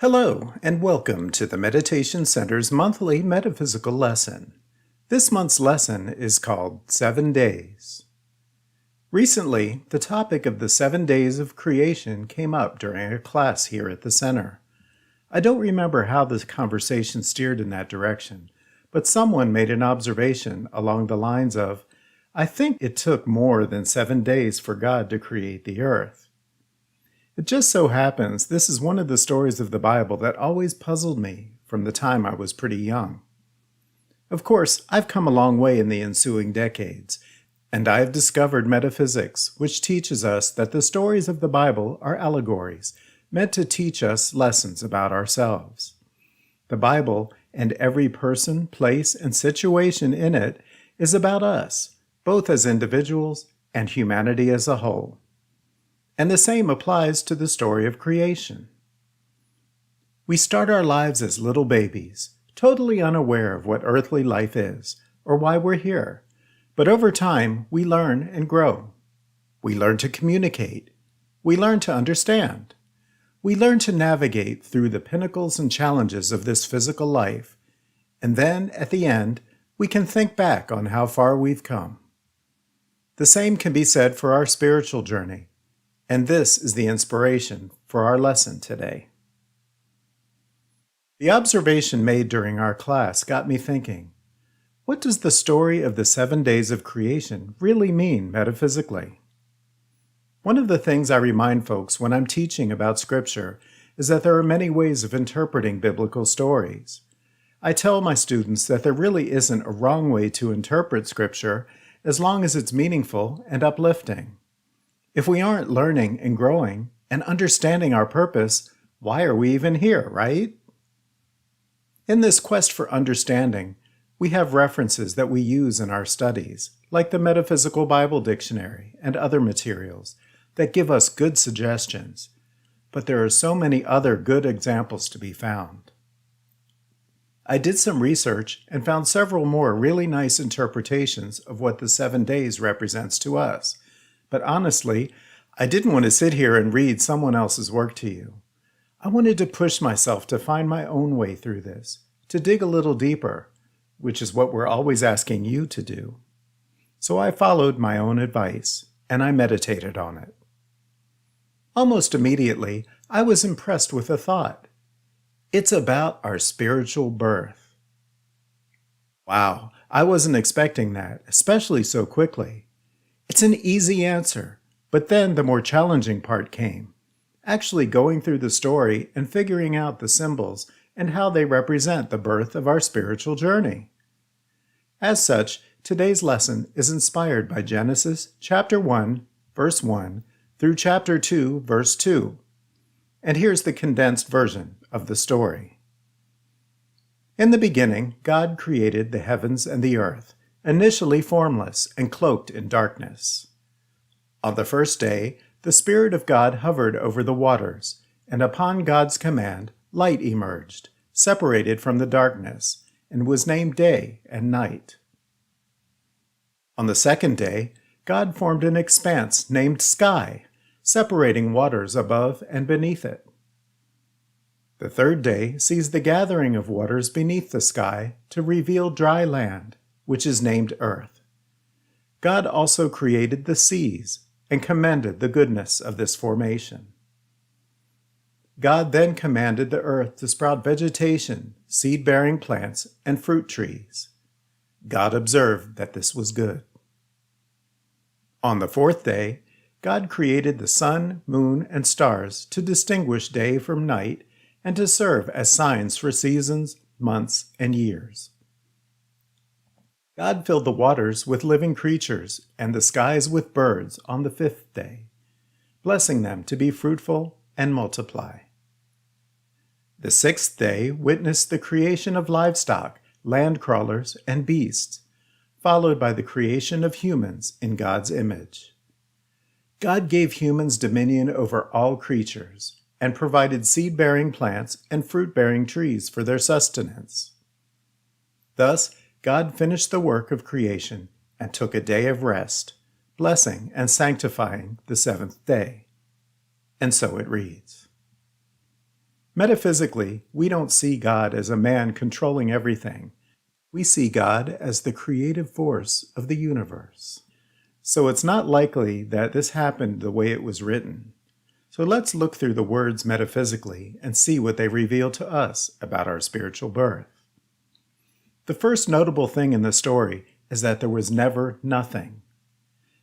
Hello, and welcome to the Meditation Center's monthly metaphysical lesson. This month's lesson is called 7 Days. Recently, the topic of the 7 days of creation came up during a class here at the center. I don't remember how the conversation steered in that direction, but someone made an observation along the lines of, "I think it took more than 7 days for God to create the earth." It just so happens this is one of the stories of the Bible that always puzzled me from the time I was pretty young. Of course, I've come a long way in the ensuing decades, and I have discovered metaphysics, which teaches us that the stories of the Bible are allegories, meant to teach us lessons about ourselves. The Bible, and every person, place, and situation in it, is about us, both as individuals and humanity as a whole. And the same applies to the story of creation. We start our lives as little babies, totally unaware of what earthly life is, or why we're here. But over time, we learn and grow. We learn to communicate. We learn to understand. We learn to navigate through the pinnacles and challenges of this physical life. And then, at the end, we can think back on how far we've come. The same can be said for our spiritual journey. And this is the inspiration for our lesson today. The observation made during our class got me thinking, what does the story of the 7 days of creation really mean metaphysically? One of the things I remind folks when I'm teaching about Scripture is that there are many ways of interpreting biblical stories. I tell my students that there really isn't a wrong way to interpret Scripture as long as it's meaningful and uplifting. If we aren't learning and growing and understanding our purpose, why are we even here, right? In this quest for understanding, we have references that we use in our studies, like the Metaphysical Bible Dictionary and other materials, that give us good suggestions. But there are so many other good examples to be found. I did some research and found several more really nice interpretations of what the 7 days represents to us. But honestly, I didn't want to sit here and read someone else's work to you. I wanted to push myself to find my own way through this, to dig a little deeper, which is what we're always asking you to do. So I followed my own advice, and I meditated on it. Almost immediately, I was impressed with a thought. It's about our spiritual birth. Wow, I wasn't expecting that, especially so quickly. It's an easy answer, but then the more challenging part came, actually going through the story and figuring out the symbols and how they represent the birth of our spiritual journey. As such, today's lesson is inspired by Genesis chapter 1, verse 1 through chapter 2, verse 2. And here's the condensed version of the story. In the beginning, God created the heavens and the earth, initially formless and cloaked in darkness. On the first day, the Spirit of God hovered over the waters, and upon God's command, light emerged, separated from the darkness, and was named day and night. On the second day, God formed an expanse named sky, separating waters above and beneath it. The third day sees the gathering of waters beneath the sky to reveal dry land, which is named earth. God also created the seas and commended the goodness of this formation. God then commanded the earth to sprout vegetation, seed-bearing plants, and fruit trees. God observed that this was good. On the fourth day, God created the sun, moon, and stars to distinguish day from night and to serve as signs for seasons, months, and years. God filled the waters with living creatures and the skies with birds on the fifth day, blessing them to be fruitful and multiply. The sixth day witnessed the creation of livestock, land crawlers, and beasts, followed by the creation of humans in God's image. God gave humans dominion over all creatures and provided seed-bearing plants and fruit-bearing trees for their sustenance. Thus, God finished the work of creation and took a day of rest, blessing and sanctifying the seventh day. And so it reads. Metaphysically, we don't see God as a man controlling everything. We see God as the creative force of the universe. So it's not likely that this happened the way it was written. So let's look through the words metaphysically and see what they reveal to us about our spiritual birth. The first notable thing in the story is that there was never nothing.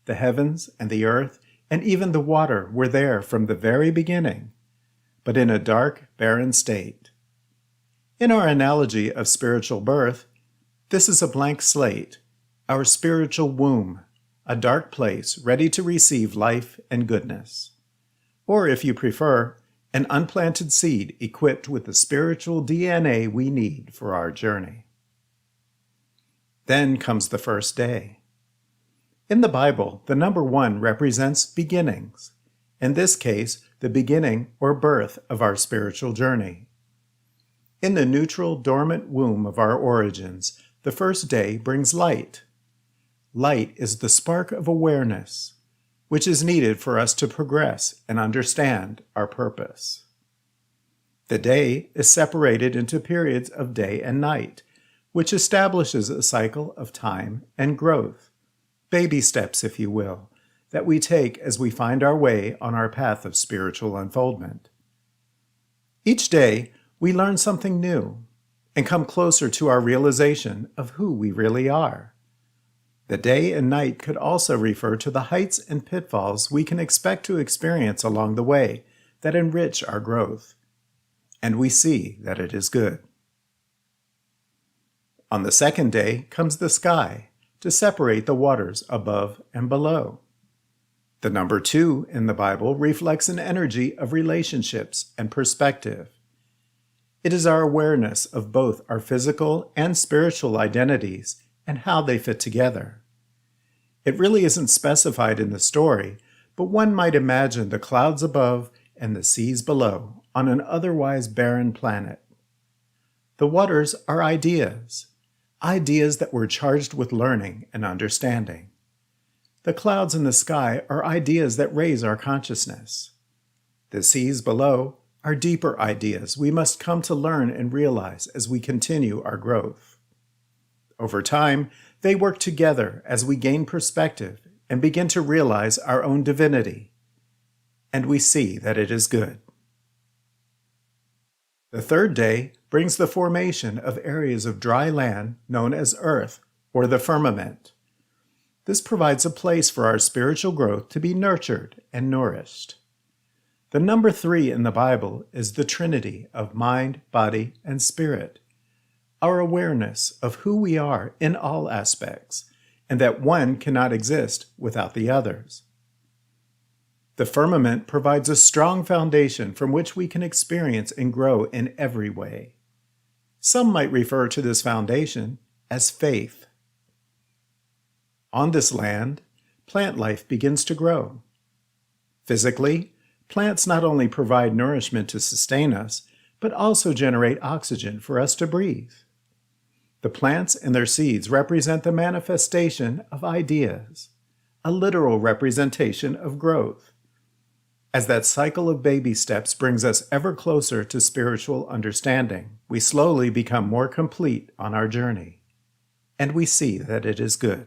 The heavens and the earth and even the water were there from the very beginning, but in a dark, barren state. In our analogy of spiritual birth, this is a blank slate, our spiritual womb, a dark place ready to receive life and goodness. Or, if you prefer, an unplanted seed equipped with the spiritual DNA we need for our journey. Then comes the first day. In the Bible, the number 1 represents beginnings. In this case, the beginning or birth of our spiritual journey. In the neutral, dormant womb of our origins, the first day brings light. Light is the spark of awareness, which is needed for us to progress and understand our purpose. The day is separated into periods of day and night, which establishes a cycle of time and growth, baby steps, if you will, that we take as we find our way on our path of spiritual unfoldment. Each day, we learn something new and come closer to our realization of who we really are. The day and night could also refer to the heights and pitfalls we can expect to experience along the way that enrich our growth, and we see that it is good. On the second day comes the sky to separate the waters above and below. The number 2 in the Bible reflects an energy of relationships and perspective. It is our awareness of both our physical and spiritual identities and how they fit together. It really isn't specified in the story, but one might imagine the clouds above and the seas below on an otherwise barren planet. The waters are ideas that were charged with learning and understanding. The clouds in the sky are ideas that raise our consciousness. The seas below are deeper ideas we must come to learn and realize as we continue our growth. Over time, they work together as we gain perspective and begin to realize our own divinity, and we see that it is good. The third day brings the formation of areas of dry land known as earth or the firmament. This provides a place for our spiritual growth to be nurtured and nourished. The number 3 in the Bible is the Trinity of mind, body, and spirit, our awareness of who we are in all aspects, and that one cannot exist without the others. The firmament provides a strong foundation from which we can experience and grow in every way. Some might refer to this foundation as faith. On this land, plant life begins to grow. Physically, plants not only provide nourishment to sustain us, but also generate oxygen for us to breathe. The plants and their seeds represent the manifestation of ideas, a literal representation of growth. As that cycle of baby steps brings us ever closer to spiritual understanding, we slowly become more complete on our journey, and we see that it is good.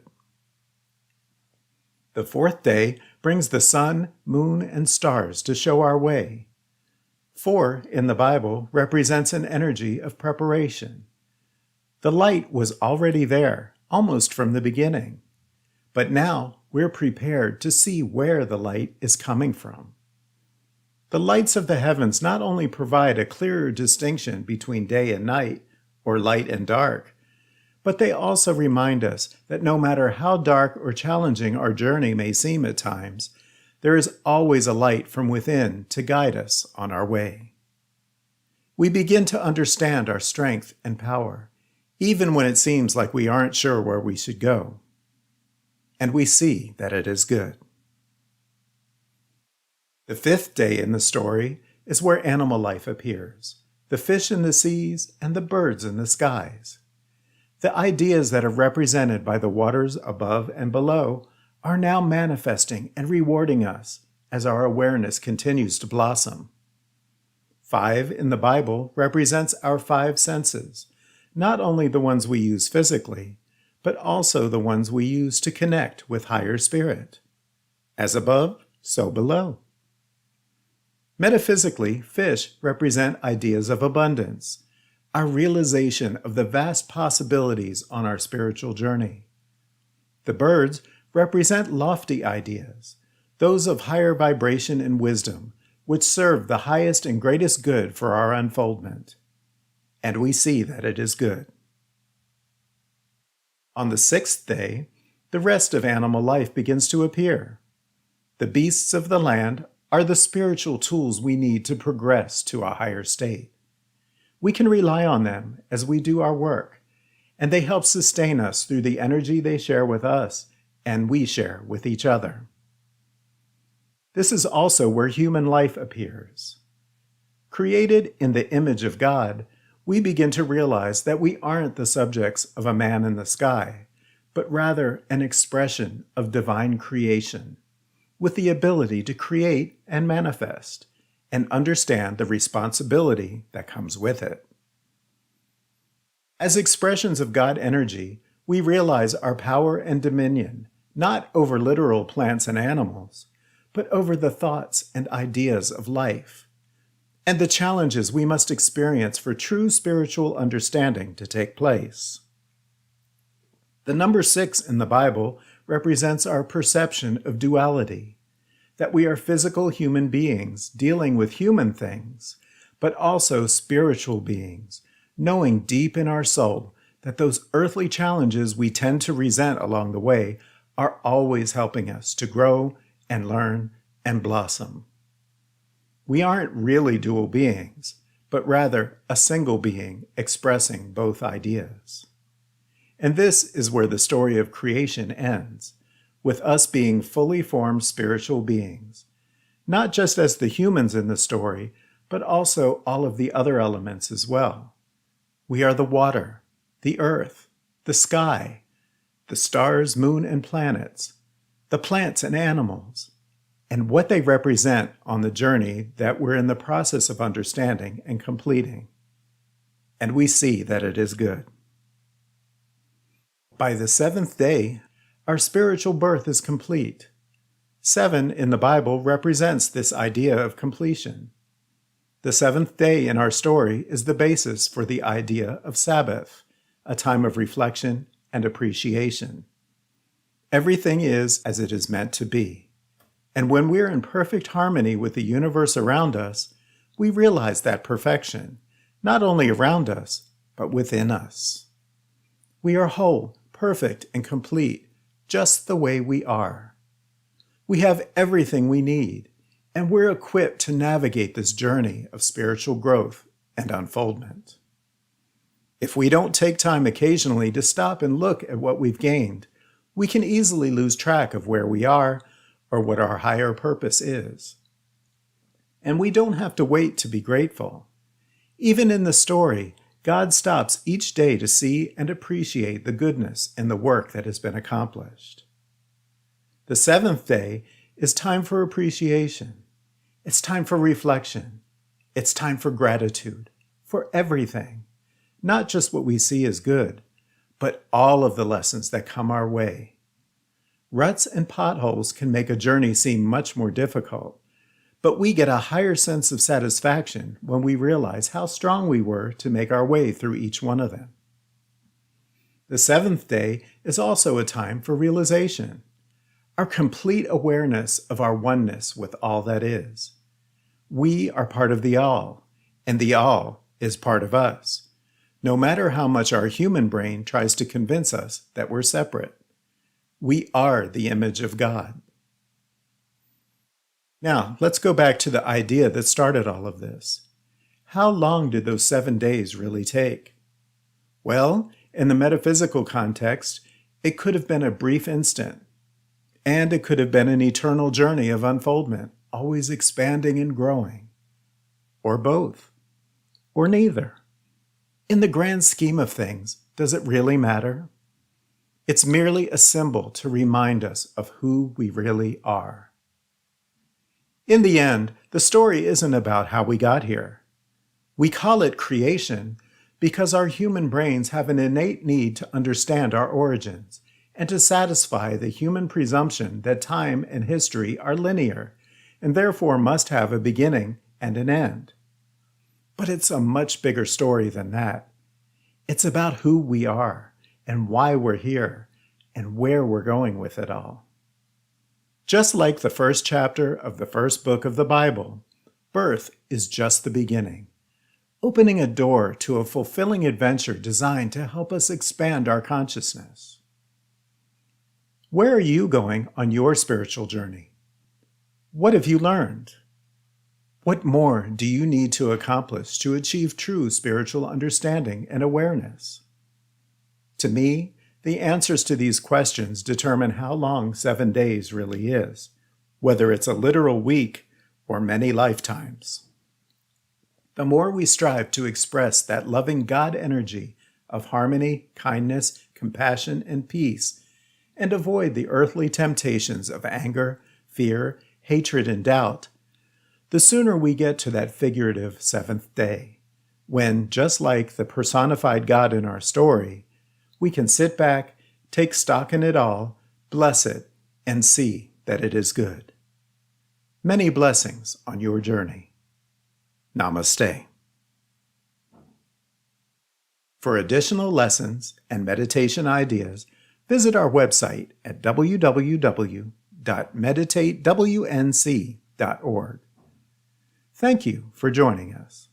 The fourth day brings the sun, moon, and stars to show our way. 4 in the Bible represents an energy of preparation. The light was already there, almost from the beginning. But now we're prepared to see where the light is coming from. The lights of the heavens not only provide a clearer distinction between day and night, or light and dark, but they also remind us that no matter how dark or challenging our journey may seem at times, there is always a light from within to guide us on our way. We begin to understand our strength and power, even when it seems like we aren't sure where we should go. And we see that it is good. The 5th day in the story is where animal life appears, the fish in the seas and the birds in the skies. The ideas that are represented by the waters above and below are now manifesting and rewarding us as our awareness continues to blossom. 5 in the Bible represents our 5 senses, not only the ones we use physically, but also the ones we use to connect with higher spirit. As above, so below. Metaphysically, fish represent ideas of abundance, our realization of the vast possibilities on our spiritual journey. The birds represent lofty ideas, those of higher vibration and wisdom, which serve the highest and greatest good for our unfoldment. And we see that it is good. On the 6th day, the rest of animal life begins to appear. The beasts of the land are the spiritual tools we need to progress to a higher state. We can rely on them as we do our work, and they help sustain us through the energy they share with us and we share with each other. This is also where human life appears. Created in the image of God, we begin to realize that we aren't the subjects of a man in the sky, but rather an expression of divine creation, with the ability to create and manifest, and understand the responsibility that comes with it. As expressions of God energy, we realize our power and dominion, not over literal plants and animals, but over the thoughts and ideas of life, and the challenges we must experience for true spiritual understanding to take place. The number 6 in the Bible represents our perception of duality, that we are physical human beings dealing with human things, but also spiritual beings, knowing deep in our soul that those earthly challenges we tend to resent along the way are always helping us to grow and learn and blossom. We aren't really dual beings, but rather a single being expressing both ideas. And this is where the story of creation ends, with us being fully formed spiritual beings, not just as the humans in the story, but also all of the other elements as well. We are the water, the earth, the sky, the stars, moon, and planets, the plants and animals, and what they represent on the journey that we're in the process of understanding and completing. And we see that it is good. By the 7th day, our spiritual birth is complete. 7 in the Bible represents this idea of completion. The 7th day in our story is the basis for the idea of Sabbath, a time of reflection and appreciation. Everything is as it is meant to be. And when we're in perfect harmony with the universe around us, we realize that perfection, not only around us, but within us. We are whole, perfect, and complete, just the way we are. We have everything we need, and we're equipped to navigate this journey of spiritual growth and unfoldment. If we don't take time occasionally to stop and look at what we've gained, we can easily lose track of where we are or what our higher purpose is. And we don't have to wait to be grateful. Even in the story, God stops each day to see and appreciate the goodness and the work that has been accomplished. The 7th day is time for appreciation. It's time for reflection. It's time for gratitude, for everything, not just what we see as good, but all of the lessons that come our way. Ruts and potholes can make a journey seem much more difficult, but we get a higher sense of satisfaction when we realize how strong we were to make our way through each one of them. The 7th day is also a time for realization, our complete awareness of our oneness with all that is. We are part of the all, and the all is part of us, no matter how much our human brain tries to convince us that we're separate. We are the image of God. Now, let's go back to the idea that started all of this. How long did those 7 days really take? Well, in the metaphysical context, it could have been a brief instant, and it could have been an eternal journey of unfoldment, always expanding and growing. Or both. Or neither. In the grand scheme of things, does it really matter? It's merely a symbol to remind us of who we really are. In the end, the story isn't about how we got here. We call it creation because our human brains have an innate need to understand our origins and to satisfy the human presumption that time and history are linear and therefore must have a beginning and an end. But it's a much bigger story than that. It's about who we are and why we're here and where we're going with it all. Just like the first chapter of the first book of the Bible, birth is just the beginning, opening a door to a fulfilling adventure designed to help us expand our consciousness. Where are you going on your spiritual journey? What have you learned? What more do you need to accomplish to achieve true spiritual understanding and awareness? To me, the answers to these questions determine how long 7 days really is, whether it's a literal week or many lifetimes. The more we strive to express that loving God energy of harmony, kindness, compassion, and peace, and avoid the earthly temptations of anger, fear, hatred, and doubt, the sooner we get to that figurative seventh day, when, just like the personified God in our story, we can sit back, take stock in it all, bless it, and see that it is good. Many blessings on your journey. Namaste. For additional lessons and meditation ideas, visit our website at www.meditatewnc.org. Thank you for joining us.